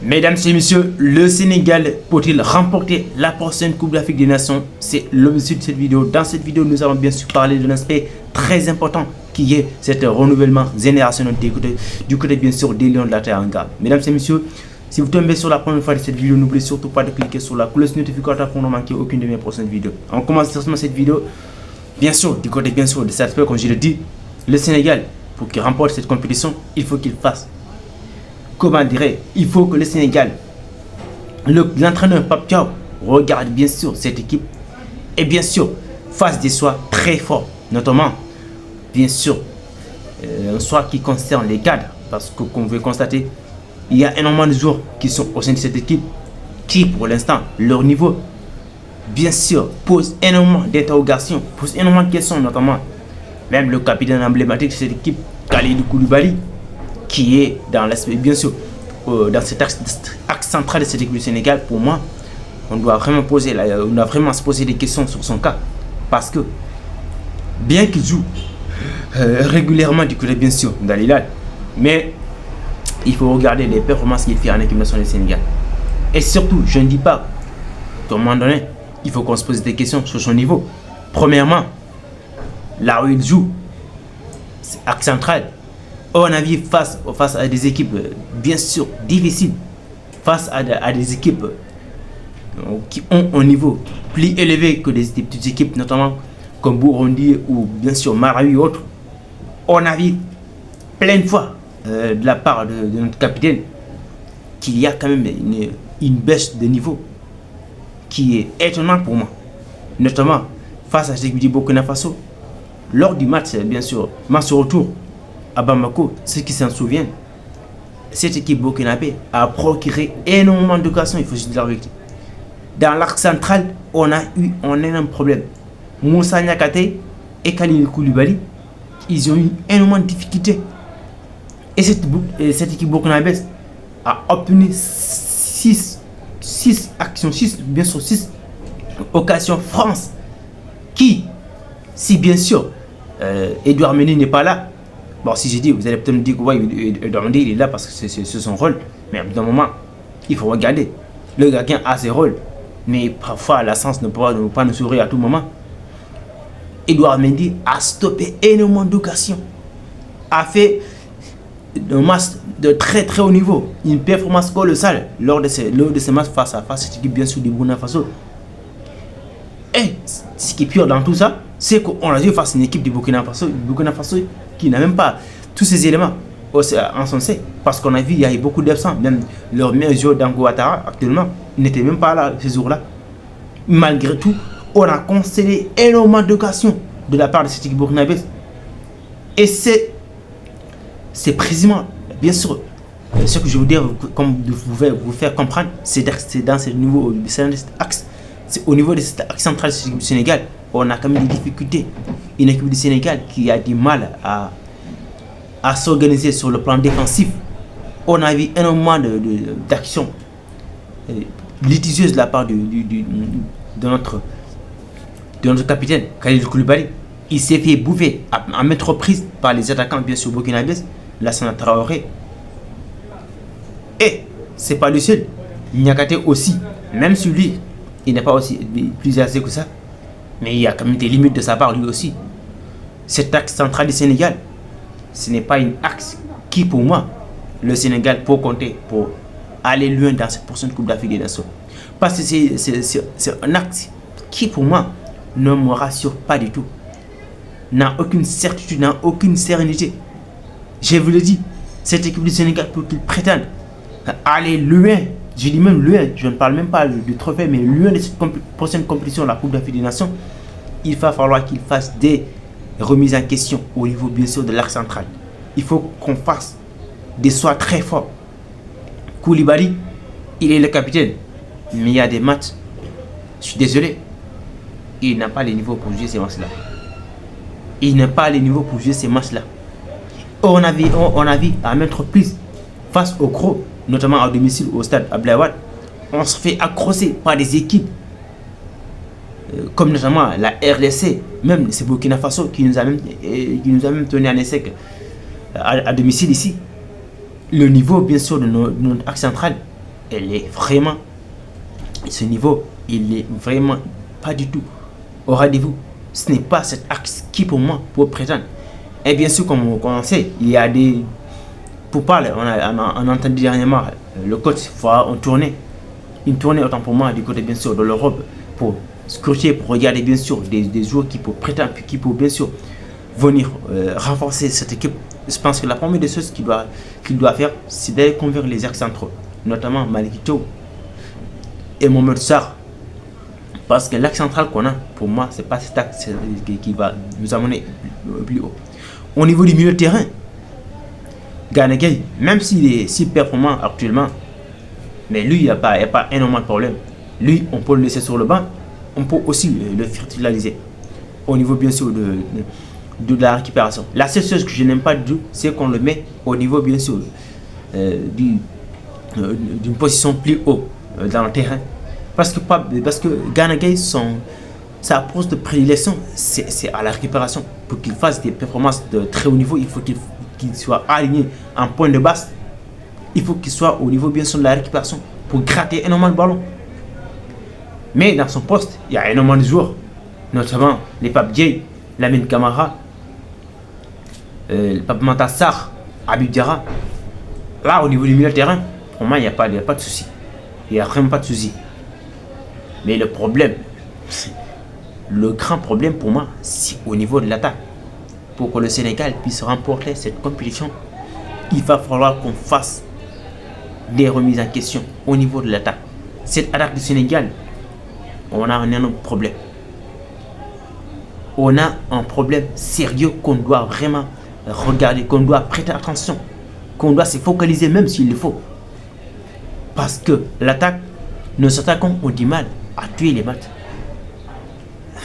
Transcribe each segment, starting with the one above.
Mesdames et messieurs, le Sénégal peut-il remporter la prochaine Coupe d'Afrique des Nations? C'est l'objectif de cette vidéo. Dans cette vidéo, nous allons bien sûr parler d'un aspect très important qui est cet renouvellement générationnel du côté bien sûr des Lions de la Teranga. Mesdames et messieurs, si vous tombez sur la première fois de cette vidéo, n'oubliez surtout pas de cliquer sur la cloche notificatoire pour ne manquer aucune de mes prochaines vidéos. On commence directement cette vidéo, bien sûr, du côté bien sûr de cet aspect, comme je l'ai dit, le Sénégal, pour qu'il remporte cette compétition, il faut qu'il fasse. Comment dirais, il faut que le Sénégal, l'entraîneur Pape Thiaw regarde bien sûr cette équipe et bien sûr fasse des choix très forts, notamment bien sûr un choix qui concerne les cadres, parce que comme vous pouvez constater, il y a énormément de joueurs qui sont au sein de cette équipe qui pour l'instant leur niveau bien sûr pose énormément d'interrogations, pose énormément de questions, notamment même le capitaine emblématique de cette équipe, Kalidou Koulibaly, qui est dans l'aspect, bien sûr, dans cet axe central de cette équipe du Sénégal. Pour moi, on doit vraiment se poser des questions sur son cas, parce que bien qu'il joue régulièrement du côté bien sûr d'Al-Hilal, mais il faut regarder les performances qu'il fait en équipe nationale du Sénégal. Et surtout, je ne dis pas qu'à un moment donné, il faut qu'on se pose des questions sur son niveau. Premièrement, là où il joue, c'est axe central. On a vu face à des équipes bien sûr difficiles, face à des équipes qui ont un niveau plus élevé que des petites équipes, notamment comme Burundi ou bien sûr Malawi ou autres. On a vu plein de fois de la part de notre capitaine qu'il y a quand même une baisse de niveau qui est étonnante pour moi, notamment face à cette équipe du Burkina Faso. Lors du match, bien sûr, match retour à Bamako, ceux qui s'en souviennent, cette équipe burkinabé a procuré énormément d'occasions, il faut se dire la vérité. Dans l'arc central, on a eu un énorme problème. Moussa Niakate et Kalidou Koulibaly, ils ont eu énormément de difficultés. Et cette équipe burkinabé a obtenu 6 occasions France qui, si bien sûr, Edouard Mendy n'est pas là. Bon, si je dis, vous allez peut-être me dire que ouais, Edouard Mendy il est là parce que c'est son rôle. Mais à un moment, il faut regarder. Le gardien a ses rôles. Mais parfois, la sens ne pourra pas nous sourire à tout moment. Edouard Mendy a stoppé énormément d'occasions. A fait un match de très très haut niveau. Une performance colossale lors de ces matchs face à cette équipe bien sûr du Burkina Faso. Et ce qui est pire dans tout ça, c'est qu'on a joué face à une équipe du Burkina Faso qui n'a même pas tous ces éléments en son sein. Parce qu'on a vu, il y a eu beaucoup d'absents. Même leur meilleur joueur Dango Ouattara, actuellement, n'était même pas là ce jour-là. Malgré tout, on a concédé énormément d'occasions de la part de cette équipe burkinabé. Et c'est précisément, bien sûr, ce que je veux dire, comme vous faire comprendre, c'est dans ce niveau, c'est au niveau de cet axe central du Sénégal, on a quand même des difficultés. Une équipe du Sénégal qui a du mal à s'organiser sur le plan défensif. On a vu énormément d'actions litigieuses de la part de notre capitaine, Kalidou Koulibaly. Il s'est fait bouffer à maintes reprises par les attaquants, bien sûr, burkinabés, Lassana Traoré. Et c'est pas le seul. Niakate aussi, même sur lui, il n'est pas aussi plus âgé que ça. Mais il y a quand même des limites de sa part lui aussi. Cet axe central du Sénégal, ce n'est pas une axe qui pour moi, le Sénégal peut compter pour aller loin dans cette prochaine Coupe d'Afrique des Nations. Parce que c'est un axe qui pour moi ne me rassure pas du tout. N'a aucune certitude, n'a aucune sérénité. Je vous le dis, cette équipe du Sénégal pour qu'il prétende aller loin, je dis même loin, je ne parle même pas du trophée, mais loin de cette prochaine compétition, la Coupe d'Afrique des Nations, il va falloir qu'il fasse des remises en question au niveau bien sûr de l'axe central. Il faut qu'on fasse des choix très forts. Koulibaly, il est le capitaine, mais il y a des matchs, je suis désolé, il n'a pas le niveau pour jouer ces matchs-là. Il n'a pas le niveau pour jouer ces matchs-là. On a vu à maintes reprises face au Gros, notamment à domicile au stade Abdoulaye Wade, on se fait accrocher par des équipes comme notamment la RDC, même c'est Burkina Faso qui nous a même tenu en échec à domicile ici. Le niveau bien sûr de notre axe central elle est vraiment, ce niveau, il est vraiment pas du tout au rendez-vous. Ce n'est pas cet axe qui pour moi peut prétendre. Et bien sûr, comme on sait, il y a des... Pour parler, on a entendu dernièrement le coach fera une tournée autant pour moi du côté bien sûr de l'Europe pour scruter, pour regarder bien sûr des joueurs qui peuvent prétendre, qui peuvent bien sûr venir renforcer cette équipe. Je pense que la première des choses qu'il doit faire, c'est d'aller convaincre les axes centraux, notamment Malikito et Mohamed Sarr. Parce que l'axe central qu'on a, pour moi, c'est pas cet axe qui va nous amener plus haut. Au niveau du milieu de terrain, Gana Gueye, même s'il est si performant actuellement, mais lui, il n'y a pas énormément de problème. Lui, on peut le laisser sur le banc, on peut aussi le fertiliser. Au niveau, bien sûr, de la récupération. La seule chose que je n'aime pas du tout, c'est qu'on le met au niveau, bien sûr, d'une position plus haut dans le terrain. Parce que Gana Gueye, sa poste de prédilection, c'est à la récupération. Pour qu'il fasse des performances de très haut niveau, il faut qu'il soit aligné en point de base. Il faut qu'il soit au niveau bien sûr de la récupération pour gratter énormément de ballons. Mais dans son poste, il y a énormément de joueurs, notamment les Pape Dieye, Lamine Camara, Pape Matar Sarr, Habib Diarra. Là, au niveau du milieu de terrain, pour moi, il n'y a pas de souci. Il n'y a vraiment pas de souci. Mais le problème, le grand problème pour moi, c'est au niveau de l'attaque. Pour que le Sénégal puisse remporter cette compétition, il va falloir qu'on fasse des remises en question au niveau de l'attaque. Cette attaque du Sénégal, on a un énorme problème. On a un problème sérieux qu'on doit vraiment regarder, qu'on doit prêter attention, qu'on doit se focaliser même s'il le faut. Parce que l'attaque, nos attaquants ont du mal à tuer les matchs.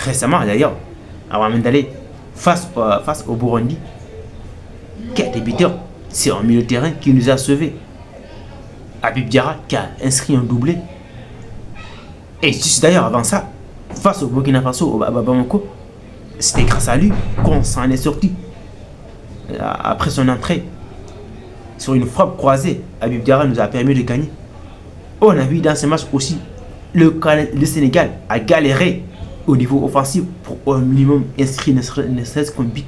Récemment d'ailleurs, avant même d'aller face au Burundi, quel débuteur, c'est un milieu de terrain qui nous a sauvés. Habib Diarra qui a inscrit un doublé. Et juste d'ailleurs avant ça, face au Burkina Faso, au Bamako, c'était grâce à lui qu'on s'en est sorti. Après son entrée, sur une frappe croisée, Habib Diarra nous a permis de gagner. On a vu dans ce match aussi, le Sénégal a galéré au niveau offensif pour au minimum inscrire ne serait-ce qu'un but.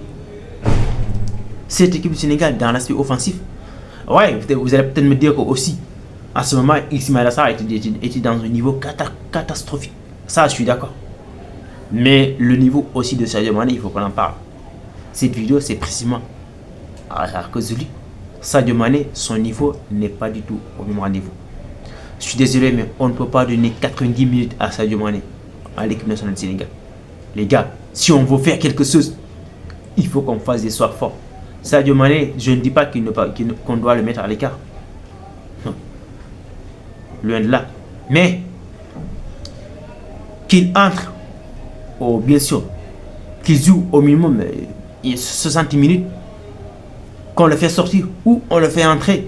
Cette équipe du Sénégal dans l'aspect offensif, ouais, vous allez peut-être me dire que aussi, à ce moment, Ismaïla Assar était dans un niveau catastrophique. Ça, je suis d'accord. Mais le niveau aussi de Sadio Mané, il faut qu'on en parle. Cette vidéo, c'est précisément à cause de lui. Sadio Mané, son niveau n'est pas du tout au même rendez-vous. Je suis désolé, mais on ne peut pas donner 90 minutes à Sadio Mané, à l'équipe nationale du Sénégal. Les gars, si on veut faire quelque chose, il faut qu'on fasse des soirs forts. Sadio Mané, je ne dis pas qu'on doit le mettre à l'écart. Non. Loin de là. Mais qu'il entre, bien sûr, qu'il joue au minimum 60 minutes, qu'on le fait sortir ou on le fait entrer.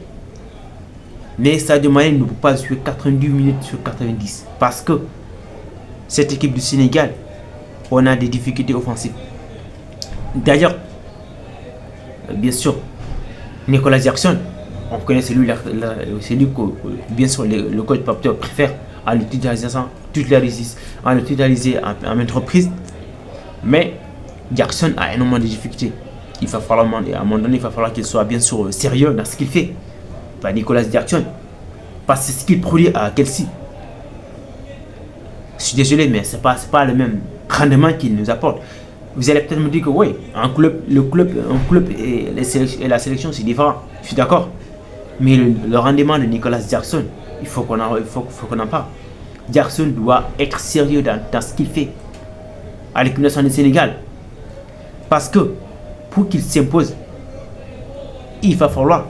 Mais Sadio Mané ne peut pas jouer 90 minutes sur 90. Parce que cette équipe du Sénégal, on a des difficultés offensives. D'ailleurs, bien sûr, Nicolas Jackson, on connaît celui que bien sûr le coach Papteur préfère à l'utiliser en maintes reprises. Mais Jackson a énormément de difficultés. Il va falloir, à un moment donné, il va falloir qu'il soit bien sûr sérieux dans ce qu'il fait. Pas Nicolas Jackson, parce que c'est ce qu'il produit à Chelsea. Je suis désolé, mais c'est pas le même rendement qu'il nous apporte. Vous allez peut-être me dire que oui, un club et la sélection c'est différent. Je suis d'accord. Mais le rendement de Nicolas Jackson, il faut qu'on en parle. Jackson doit être sérieux dans ce qu'il fait à l'équipe nationale du Sénégal. Parce que pour qu'il s'impose, il va falloir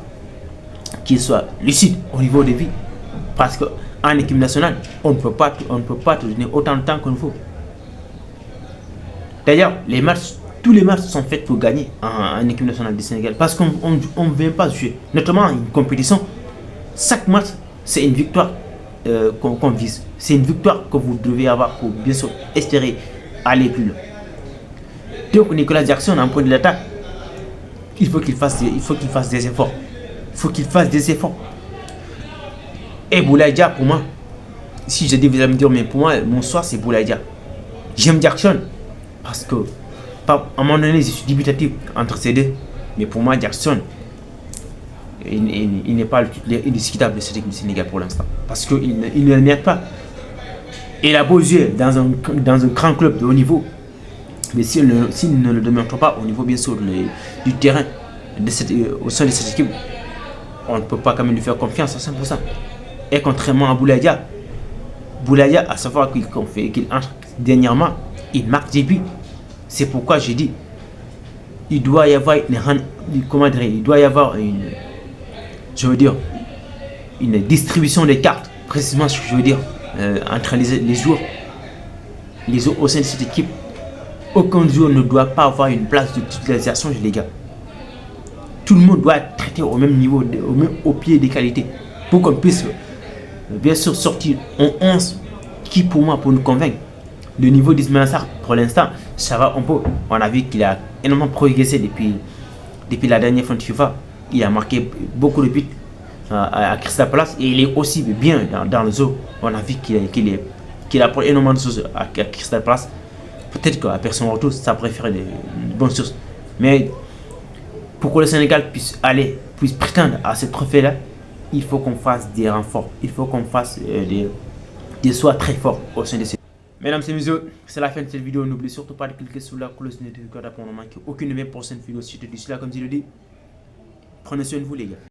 qu'il soit lucide au niveau de vie. Parce qu'en équipe nationale, on ne peut pas te donner autant de temps qu'il faut. D'ailleurs, tous les matchs sont faits pour gagner en équipe nationale du Sénégal. Parce qu'on ne vient pas jouer. Notamment une compétition, chaque match, c'est une victoire qu'on vise. C'est une victoire que vous devez avoir pour bien sûr espérer aller plus loin. Donc Nicolas Jackson, en point de l'attaque, il faut qu'il fasse des efforts. Il faut qu'il fasse des efforts. Et Boulaye Dia, pour moi, si je dis, vous allez me dire, mais pour moi, mon choix, c'est Boulaye Dia. J'aime Jackson, parce que, à un moment donné, je suis dubitatif entre ces deux. Mais pour moi, Jackson, il n'est pas le titulaire indiscutable de cette équipe du Sénégal pour l'instant. Parce qu'il ne le mérite pas. Il a beau jouer dans un grand club de haut niveau, mais s'il ne le démontre pas au niveau bien sûr du terrain au sein de cette équipe, on ne peut pas quand même lui faire confiance à 100%. Et contrairement à Boulaye Dia, à savoir qu'il entre dernièrement, il marque des buts. C'est pourquoi j'ai dit, il doit y avoir une distribution des cartes, précisément ce que je veux dire, entre les joueurs, au sein de cette équipe. Aucun joueur ne doit pas avoir une place de titularisation, les gars. Tout le monde doit être traité au même niveau, au pied d'égalité, pour qu'on puisse bien sûr sortir en 11 qui, pour moi, pour nous convaincre. Le niveau d'Ismaïla Sarr, pour l'instant, ça va un peu. On a vu qu'il a énormément progressé depuis la dernière fois de FIFA. Il a marqué beaucoup de buts à Crystal Palace et il est aussi bien dans le zoo. On a vu qu'il apporte énormément de choses à Crystal Palace. Peut-être qu'après son retour, ça pourrait faire des bonnes choses. Mais pour que le Sénégal puisse prétendre à ce trophée-là, il faut qu'on fasse des renforts. Il faut qu'on fasse des choix très forts au sein de ces. Mesdames et messieurs, c'est la fin de cette vidéo. N'oubliez surtout pas de cliquer sur la cloche de notification pour ne manquer aucune de mes prochaines vidéos. Si je te dis cela, comme je le dis, prenez soin de vous, les gars.